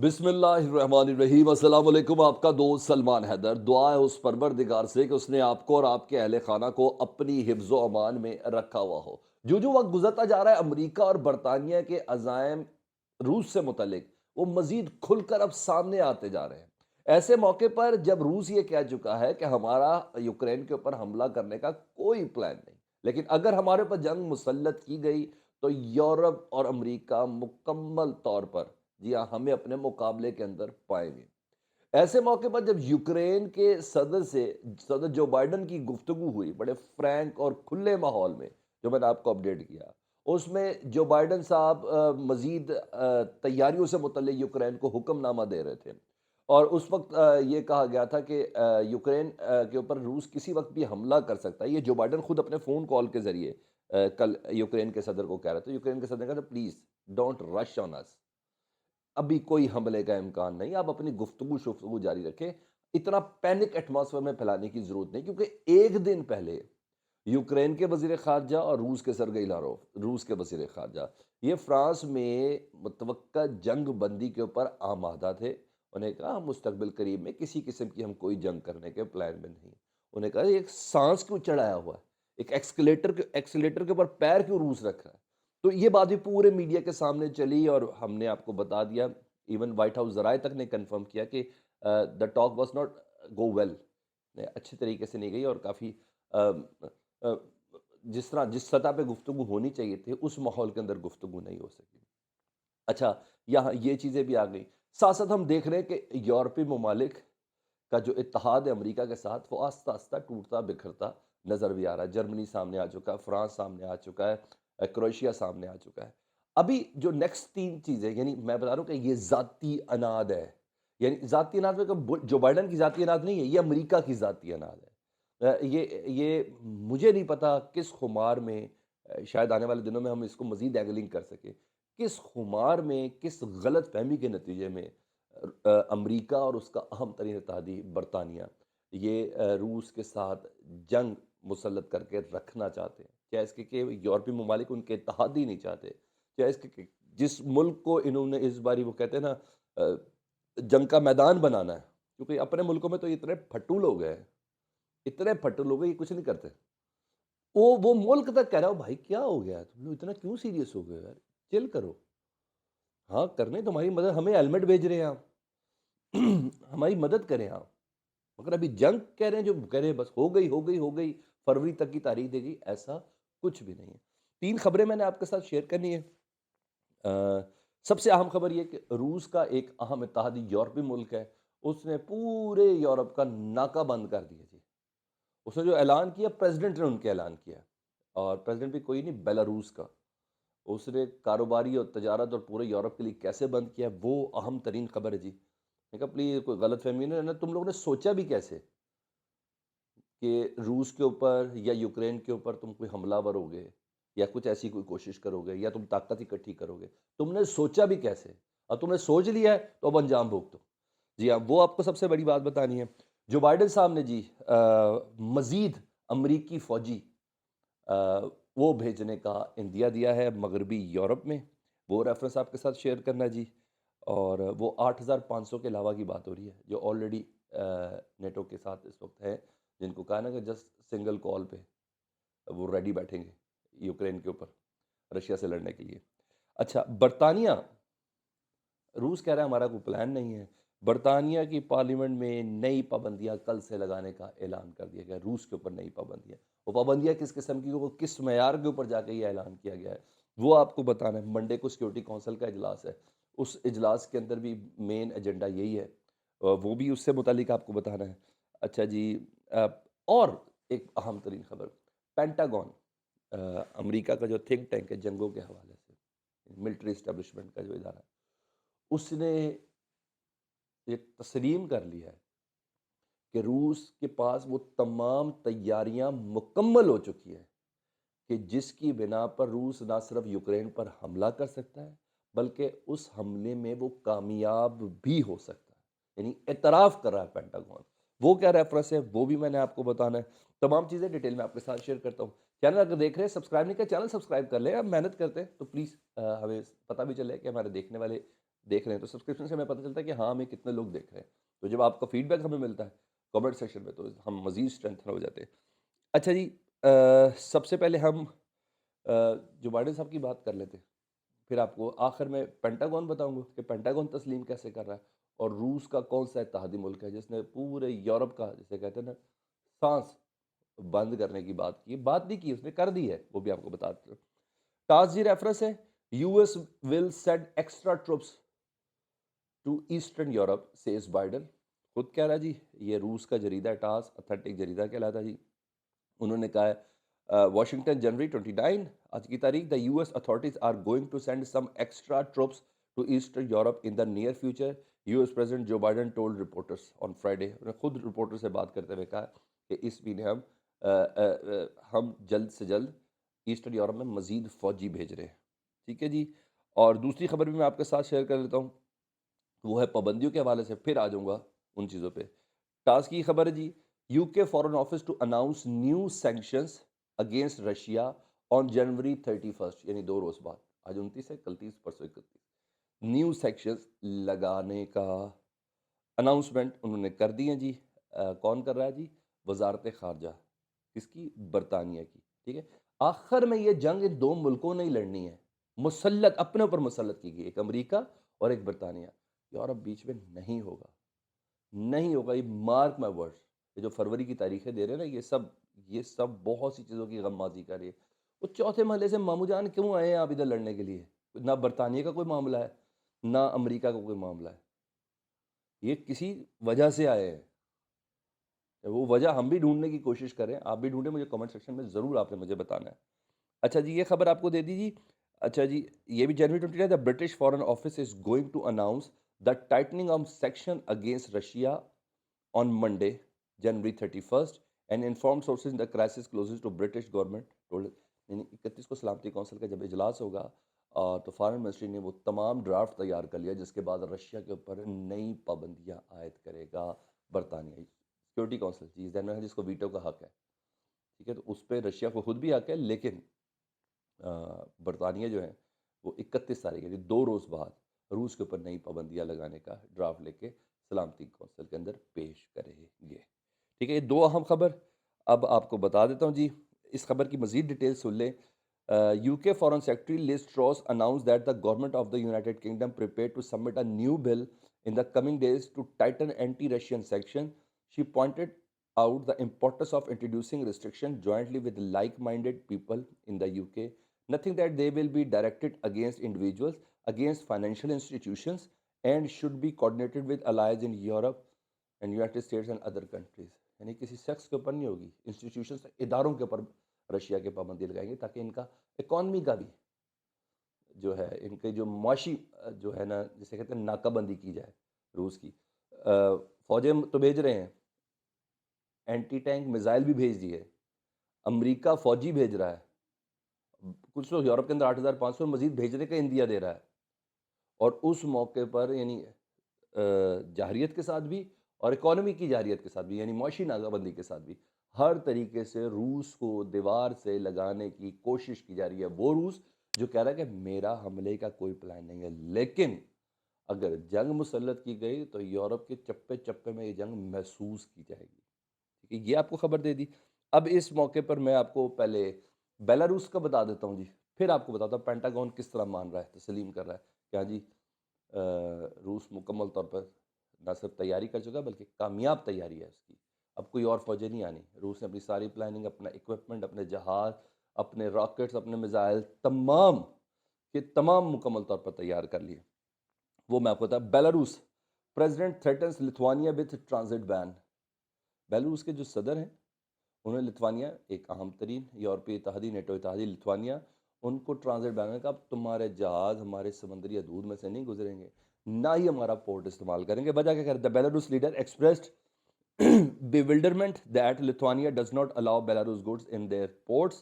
بسم اللہ الرحمن الرحیم۔ السلام علیکم، آپ کا دوست سلمان حیدر۔ دعا ہے اس پروردگار سے کہ اس نے آپ کو اور آپ کے اہل خانہ کو اپنی حفظ و امان میں رکھا ہوا ہو۔ جو وقت گزرتا جا رہا ہے، امریکہ اور برطانیہ کے عزائم روس سے متعلق وہ مزید کھل کر اب سامنے آتے جا رہے ہیں۔ ایسے موقع پر جب روس یہ کہہ چکا ہے کہ ہمارا یوکرین کے اوپر حملہ کرنے کا کوئی پلان نہیں، لیکن اگر ہمارے اوپر جنگ مسلط کی گئی تو یورپ اور امریکہ مکمل طور پر، جی ہاں، ہمیں اپنے مقابلے کے اندر پائیں گے۔ ایسے موقع پر جب یوکرین کے صدر جو بائیڈن کی گفتگو ہوئی بڑے فرینک اور کھلے ماحول میں، جو میں نے آپ کو اپڈیٹ کیا، اس میں جو بائیڈن صاحب مزید تیاریوں سے متعلق یوکرین کو حکم نامہ دے رہے تھے، اور اس وقت یہ کہا گیا تھا کہ یوکرین کے اوپر روس کسی وقت بھی حملہ کر سکتا ہے۔ یہ جو بائیڈن خود اپنے فون کال کے ذریعے کل یوکرین کے صدر کو کہہ رہے تھے۔ یوکرین کے صدر نے کہا تھا پلیز ڈونٹ رش آن اس، ابھی کوئی حملے کا امکان نہیں، آپ اپنی گفتگو جاری رکھیں، اتنا پینک ایٹماسفیئر میں پھیلانے کی ضرورت نہیں، کیونکہ ایک دن پہلے یوکرین کے وزیر خارجہ اور روس کے سرگئی لاروف، روس کے وزیر خارجہ، یہ فرانس میں متوقع جنگ بندی کے اوپر آمادہ تھے۔ انہیں کہا ہم مستقبل قریب میں کسی قسم کی ہم کوئی جنگ کرنے کے پلان میں نہیں۔ انہیں کہا یہ ایک سانس کیوں چڑھایا ہوا ہے، ایک ایکسکلیٹر کے اوپر پیر کیوں روس رکھ رہا ہے؟ تو یہ بات بھی پورے میڈیا کے سامنے چلی اور ہم نے آپ کو بتا دیا، ایون وائٹ ہاؤس ذرائع تک نے کنفرم کیا کہ the talk was not go well, اچھے طریقے سے نہیں گئی، اور کافی آ، جس طرح جس سطح پہ گفتگو ہونی چاہیے تھی اس ماحول کے اندر گفتگو نہیں ہو سکی۔ اچھا، یہاں یہ چیزیں بھی آ گئی، ساتھ ساتھ ہم دیکھ رہے ہیں کہ یورپی ممالک کا جو اتحاد ہے امریکہ کے ساتھ، وہ آہستہ آہستہ ٹوٹتا بکھرتا نظر بھی آ رہا ہے۔ جرمنی سامنے آ چکا ہے، فرانس سامنے آ چکا ہے، کروشیا سامنے آ چکا ہے۔ ابھی جو نیکسٹ تین چیزیں، یعنی میں بتا رہا ہوں کہ یہ ذاتی اناد ہے، یعنی ذاتی اناد میں کہ جو بائیڈن کی ذاتی اناد نہیں ہے، یہ امریکہ کی ذاتی اناد ہے۔ یہ مجھے نہیں پتا کس خمار میں، شاید آنے والے دنوں میں ہم اس کو مزید اینگلنگ کر سکیں، کس خمار میں، کس غلط فہمی کے نتیجے میں امریکہ اور اس کا اہم ترین اتحادی برطانیہ یہ روس کے ساتھ جنگ مسلط کر کے رکھنا چاہتے ہیں، کیا اس کے کہ یورپی ممالک ان کے اتحادی نہیں چاہتے، کیا اس کے کہ جس ملک کو انہوں نے اس باری وہ کہتے ہیں نا جنگ کا میدان بنانا ہے، کیونکہ اپنے ملکوں میں تو اتنے پھٹو لوگ ہیں، اتنے پھٹو لوگ ہیں، یہ کچھ نہیں کرتے۔ وہ ملک تک کہہ رہا ہو بھائی کیا ہو گیا ہے؟ تم لوگ اتنا کیوں سیریس ہو گئے یار؟ چل کرو، ہاں کرنے تمہاری مدد، ہمیں ہیلمٹ بھیج رہے ہیں آپ، ہماری مدد کریں آپ، مگر ابھی جنگ کہہ رہے ہیں، جو کہہ رہے ہیں بس ہو گئی فروری تک کی تاریخ دے گی، ایسا کچھ بھی نہیں ہے۔ تین خبریں میں نے آپ کے ساتھ شیئر کرنی ہے۔ سب سے اہم خبر یہ کہ روس کا ایک اہم اتحادی یورپی ملک ہے، اس نے پورے یورپ کا ناکہ بند کر دیا جی۔ اس نے جو اعلان کیا، پریزیڈنٹ نے ان کے اعلان کیا، اور پریزیڈنٹ بھی کوئی نہیں، بیلاروس کا۔ اس نے کاروباری اور تجارت اور پورے یورپ کے لیے کیسے بند کیا، وہ اہم ترین خبر ہے جی۔ میں کہا پلیز کوئی غلط فہمی نہیں ہے، تم لوگوں نے سوچا بھی کیسے کہ روس کے اوپر یا یوکرین کے اوپر تم کوئی حملہ ور ہوگے، یا کچھ ایسی کوئی کوشش کرو گے، یا تم طاقت اکٹھی کرو گے؟ تم نے سوچا بھی کیسے؟ اور تم نے سوچ لیا ہے تو اب انجام بھگتو۔ جی ہاں، وہ آپ کو سب سے بڑی بات بتانی ہے۔ جو بائیڈن صاحب نے جی مزید امریکی فوجی آ، وہ بھیجنے کا عندیہ دیا ہے مغربی یورپ میں، وہ ریفرنس آپ کے ساتھ شیئر کرنا ہے جی۔ اور وہ 8,500 کے علاوہ کی بات ہو رہی ہے، جو آلریڈی نیٹو کے ساتھ اس وقت ہے، جن کو کہا نا کہ جسٹ سنگل کال پہ وہ ریڈی بیٹھیں گے یوکرین کے اوپر رشیا سے لڑنے کے لیے۔ اچھا، برطانیہ، روس کہہ رہا ہے ہمارا کوئی پلان نہیں ہے۔ برطانیہ کی پارلیمنٹ میں نئی پابندیاں کل سے لگانے کا اعلان کر دیا گیا، روس کے اوپر نئی پابندیاں۔ وہ پابندیاں کس قسم کی، وہ کس معیار کے اوپر جا کے یہ اعلان کیا گیا ہے، وہ آپ کو بتانا ہے۔ منڈے کو سیکورٹی کونسل کا اجلاس ہے، اس اجلاس کے اندر بھی مین ایجنڈا یہی ہے، وہ بھی اس سے متعلق آپ کو بتانا ہے۔ اچھا جی، اور ایک اہم ترین خبر، پینٹاگون، امریکہ کا جو تھنک ٹینک ہے جنگوں کے حوالے سے، ملٹری اسٹیبلشمنٹ کا جو ادارہ ہے، اس نے یہ تسلیم کر لیا ہے کہ روس کے پاس وہ تمام تیاریاں مکمل ہو چکی ہیں کہ جس کی بنا پر روس نہ صرف یوکرین پر حملہ کر سکتا ہے، بلکہ اس حملے میں وہ کامیاب بھی ہو سکتا ہے، یعنی اعتراف کر رہا ہے پینٹاگون۔ وہ کیا ریفرنس ہے وہ بھی میں نے آپ کو بتانا ہے، تمام چیزیں ڈیٹیل میں آپ کے ساتھ شیئر کرتا ہوں۔ چینل اگر دیکھ رہے ہیں سبسکرائب نہیں کیا، چینل سبسکرائب کر لیں، اب محنت کرتے ہیں تو پلیز ہمیں پتہ بھی چلے کہ ہمارے دیکھنے والے دیکھ رہے ہیں تو سبسکرپشن سے ہمیں پتہ چلتا ہے کہ ہاں ہمیں کتنے لوگ دیکھ رہے ہیں. تو جب آپ کا فیڈ بیک ہمیں ملتا ہے کمنٹ سیکشن میں تو ہم مزید اسٹرینتھن ہو جاتے ہیں. اچھا جی، سب سے پہلے ہم جو بائیڈن صاحب کی بات کر لیتے ہیں، پھر آپ کو آخر میں پینٹاگون بتاؤں گا کہ پینٹاگون تسلیم کیسے کر رہا ہے اور روس کا کون سا اتحادی ملک ہے جس نے پورے یورپ کا جسے کہتے ہیں نا سانس بند کرنے کی بات کی. بات نہیں کی، اس نے کر دی ہے، وہ بھی آپ کو بتاتے ہیں. ٹاس جی ریفرنس ہے U S will send extra troops to eastern Europe says Biden. خود کہہ رہا جی، یہ روس کا جریدہ ہے ٹاس، اتھینٹک جریدہ کہلاتا جی. انہوں نے کہا ہے واشنگٹن جنوری 29 آج کی تاریخ the U S authorities are going to send some extra troops to eastern Europe in the near future. U S President Joe Biden told reporters on Friday. انہوں نے خود رپورٹر سے بات کرتے ہوئے کہا کہ اس مہینے ہم جلد سے جلد ایسٹرن یورپ میں مزید فوجی بھیج رہے ہیں. ٹھیک ہے جی. اور دوسری خبر بھی میں آپ کے ساتھ شیئر کر لیتا ہوں، وہ ہے پابندیوں کے حوالے سے، پھر آ جاؤں گا ان چیزوں پہ. ٹاس کی خبر ہے جی، U K foreign office to announce new sanctions against Russia on January 31 یعنی 2 روز بعد. آج 29 ہے، کل 30، پرسوں 31. نیو سینکشنز لگانے کا اناؤنسمنٹ انہوں نے کر دی ہیں جی. کون کر رہا ہے جی؟ وزارت خارجہ. کس کی؟ برطانیہ کی. ٹھیک ہے. آخر میں یہ جنگ ان دو ملکوں نے ہی لڑنی ہے، مسلط اپنے اوپر مسلط کی گئی، ایک امریکہ اور ایک برطانیہ. یورپ بیچ میں نہیں ہوگا، نہیں ہوگا. یہ مارک مائی ورڈ. یہ جو فروری کی تاریخیں دے رہے ہیں نا، یہ سب بہت سی چیزوں کی غم مازی کر رہی ہے. وہ چوتھے محلے سے مامو جان کیوں آئے ہیں آپ ادھر لڑنے کے لیے؟ نہ برطانیہ کا کوئی معاملہ ہے، نہ امریکہ کا کوئی معاملہ ہے. یہ کسی وجہ سے آئے ہیں. وہ وجہ ہم بھی ڈھونڈنے کی کوشش کریں، آپ بھی ڈھونڈیں، مجھے کمنٹ سیکشن میں ضرور آپ نے مجھے بتانا ہے. اچھا جی، یہ خبر آپ کو دے دیجیے. اچھا جی، یہ بھی جنوری 29 the British foreign office is going to announce the tightening of sanctions against Russia on Monday, January 31st, and informed sources in the crisis closest to British government told. یعنی 31 کو سلامتی کونسل کا جب اجلاس ہوگا تو فارن منسٹری نے وہ تمام ڈرافٹ تیار کر لیا جس کے بعد رشیا کے اوپر نئی پابندیاں عائد کرے گا برطانیہ. سیکورٹی کونسل چیز ہے جس کو ویٹو کا حق ہے. ٹھیک ہے، تو اس پہ رشیا کو خود بھی حق ہے، لیکن برطانیہ جو ہے وہ 31 تاریخ یعنی 2 روز بعد روس کے اوپر نئی پابندیاں لگانے کا ڈرافٹ لے کے سلامتی کونسل کے اندر پیش کریں گے. ٹھیک ہے، یہ دو اہم خبر اب آپ کو بتا دیتا ہوں جی. اس خبر کی مزید ڈیٹیل سن لیں. U K foreign secretary Liz Truss announce that the government of the United Kingdom prepare to submit a new bill in the coming days to tighten anti Russian section. She pointed out the importance of introducing restriction jointly with like-minded people in the UK. Nothing that they will be directed against individuals, against financial institutions, and should be coordinated with allies in Europe and United States and other countries. یعنی کسی شخص کے اوپر نہیں ہوگی، institutions اداروں کے اوپر رشیا کے پابندی لگائیں گے تاکہ ان کا اکانومی کا بھی جو ہے، ان کے جو معاشی جو ہے نا جسے کہتے ہیں ناکہ بندی کی جائے. روس کی فوجیں تو بھیج رہے ہیں، اینٹی ٹینک میزائل بھی بھیج دیے. امریکہ فوجی بھیج رہا ہے، کچھ لوگ یورپ کے اندر 8,500 مزید بھیجنے کا اندیا دے رہا ہے. اور اس موقع پر یعنی جارحیت کے ساتھ بھی اور اکانومی کی جارحیت کے ساتھ بھی، یعنی معاشی ناکہ بندی کے ساتھ بھی، ہر طریقے سے روس کو دیوار سے لگانے کی کوشش کی جا رہی ہے. وہ روس جو کہہ رہا ہے کہ میرا حملے کا کوئی پلان نہیں ہے، لیکن اگر جنگ مسلط کی گئی تو یورپ کے چپے چپے میں یہ جنگ محسوس کی جائے گی. یہ آپ کو خبر دے دی. اب اس موقع پر میں آپ کو پہلے بیلاروس کا بتا دیتا ہوں جی، پھر آپ کو بتاتا ہوں پینٹاگون کس طرح مان رہا ہے، تسلیم کر رہا ہے کہ ہاں جی روس مکمل طور پر نہ صرف تیاری کر چکا بلکہ کامیاب تیاری ہے اس کی. اب کوئی اور فوجیں نہیں آنی. روس نے اپنی ساری پلاننگ، اپنا اکوپمنٹ، اپنے جہاز، اپنے راکٹس، اپنے میزائل تمام کے تمام مکمل طور پر تیار کر لیے. وہ میں آپ کو بتا. Belarus president threatens Lithuania with transit been. Belarus کے جو صدر ہیں انہوں نے لتھوانیا، ایک اہم ترین یورپی اتحادی، نیٹو اتحادی، لتھوانیا، ان کو ٹرانزٹ بین کا اب تمہارے جہاز ہمارے سمندری حدود میں سے نہیں گزریں گے، نہ ہی ہمارا پورٹ استعمال کریں گے. وجہ کیا کر رہے ہیں؟ Belarus leader expressed bewilderment that Lithuania does not allow Belarus goods in their ports.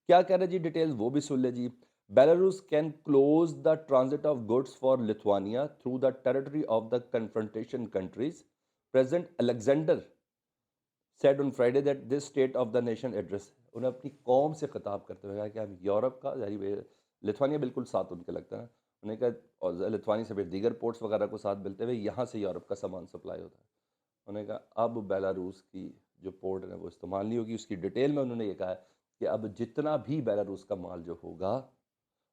کیا کہہ رہے جی؟ ڈیٹیل وہ بھی سن لے جی. Belarus can close the transit of goods for Lithuania through the territory of the confrontation countries. President Alexander said on Friday that this state of the nation address. انہیں اپنی قوم سے خطاب کرتے ہوئے کہا کہ ہم یورپ کا، لتھوانیا بالکل ساتھ ان کے لگتا ہے، انہوں نے کہا اور لتھوانی سے پھر دیگر پورٹس وغیرہ کو ساتھ ملتے ہوئے یہاں سے یورپ کا سامان سپلائی ہوتا ہے. انہوں نے کہا اب بیلاروس کی جو پورٹ ہے وہ استعمال نہیں ہوگی. اس کی ڈیٹیل میں انہوں نے یہ کہا ہے کہ اب جتنا بھی بیلاروس کا مال جو ہوگا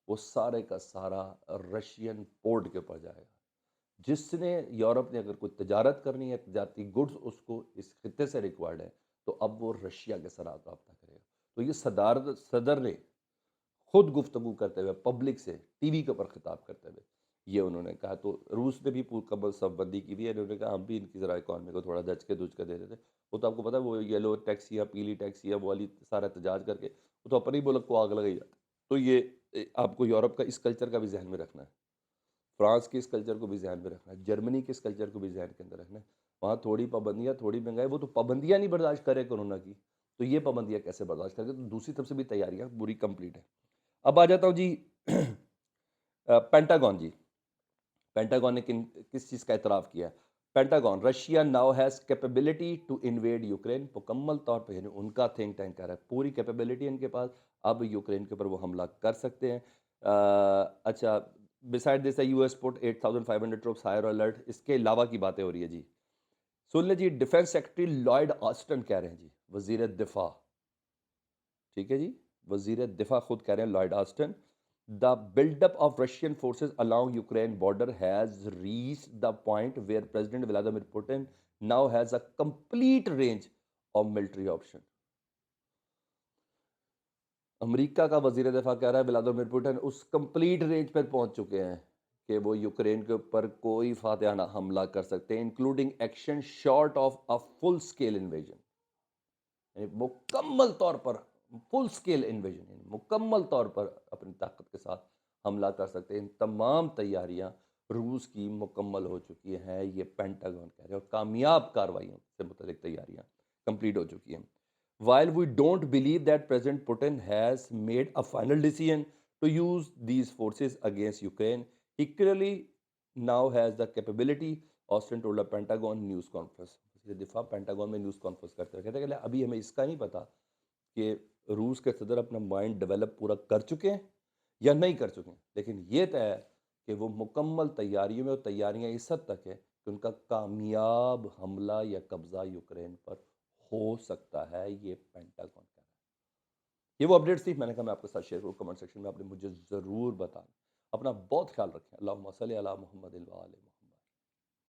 وہ سارے کا سارا رشین پورٹ کے اوپر جائے گا. جس نے یورپ نے اگر کوئی تجارت کرنی ہے، تجارتی گڈز اس کو اس خطے سے ریکوائرڈ ہے، تو اب وہ رشیا کے ساتھ رابطہ کرے گا. تو یہ صدر نے خود گفتگو کرتے ہوئے پبلک سے ٹی وی کے اوپر خطاب کرتے ہوئے یہ انہوں نے کہا. تو روس نے بھی مکمل صف بندی کی ہوئی ہے. انہوں نے کہا ہم بھی ان کی ذرا اکانومی کو تھوڑا دھچ کے دے دیتے. وہ تو آپ کو پتہ ہے وہ یلو ٹیکسی یا پیلی ٹیکسی یا وہ والی سارا احتجاج کر کے وہ تو اپنے ہی ملک کو آگ لگائی جاتی. تو یہ آپ کو یورپ کا اس کلچر کا بھی ذہن میں رکھنا ہے، فرانس کے اس کلچر کو بھی ذہن میں رکھنا ہے، جرمنی کے اس کلچر کو بھی ذہن کے اندر رکھنا ہے. وہاں تھوڑی پابندیاں، تھوڑی مہنگائی، وہ تو پابندیاں نہیں برداشت کرے کرونا کی، تو یہ پابندیاں کیسے برداشت کرے گا؟ تو دوسری طرف سے بھی تیاریاں پوری کمپلیٹ ہیں. اب آ جاتا ہوں جی پینٹاگون. جی پینٹاگون نے کس چیز کا اعتراف کیا ہے؟ Pentagon Russia now has capability to invade Ukraine. مکمل طور پہ یعنی ان کا تھنک ٹینک کہہ رہا ہے پوری کیپیبلٹی ان کے پاس، اب یوکرین کے اوپر وہ حملہ کر سکتے ہیں. اچھا beside this U S put 8500 troops higher alert. اس کے علاوہ کی باتیں ہو رہی ہے جی. سن لیں جی، ڈیفنس سیکرٹری لائڈ آسٹن کہہ رہے ہیں جی، وزیر دفاع، ٹھیک ہے جی، وزیر دفاع خود کہہ رہے ہیں لائڈ Aston, the build-up of Russian forces along Ukraine border has reached the point where President Vladimir Putin now has a complete range of military option. امریکہ کا وزیر دفاع کہہ رہا ہے ولادیمیر پوٹن اس کمپلیٹ رینج پر پہنچ چکے ہیں کہ وہ یوکرین کے اوپر کوئی فاتحانہ حملہ کر سکتے ہیں، including action short of a full scale invasion. مکمل طور پر فل اسکیل انویژن، مکمل طور پر اپنی طاقت کے ساتھ حملہ کر سکتے ہیں. ان تمام تیاریاں روس کی مکمل ہو چکی ہیں، یہ پینٹاگون کہہ رہے ہیں، اور کامیاب کارروائیوں سے متعلق تیاریاں کمپلیٹ ہو چکی ہیں. While we don't believe that President Putin has made a final decision to use these forces against Ukraine, he clearly now has the capability. Austin told a Pentagon news conference. دفاع Pentagon میں news conference کرتے ہوئے کہتے ہیں کہ ابھی ہمیں اس کا نہیں پتا کہ روس کے صدر اپنا مائنڈ ڈیولپ پورا کر چکے ہیں یا نہیں کر چکے ہیں، لیکن یہ طے ہے کہ وہ مکمل تیاریوں میں، اور تیاریاں اس حد تک ہے کہ ان کا کامیاب حملہ یا قبضہ یوکرین پر ہو سکتا ہے. یہ پینٹاگون کا ہے. یہ وہ اپڈیٹس تھی، میں نے کہا میں آپ کے ساتھ شیئر کروں. کمنٹ سیکشن میں آپ نے مجھے ضرور بتانا. اپنا بہت خیال رکھیں. اللہم صلی علی محمد و آل محمد.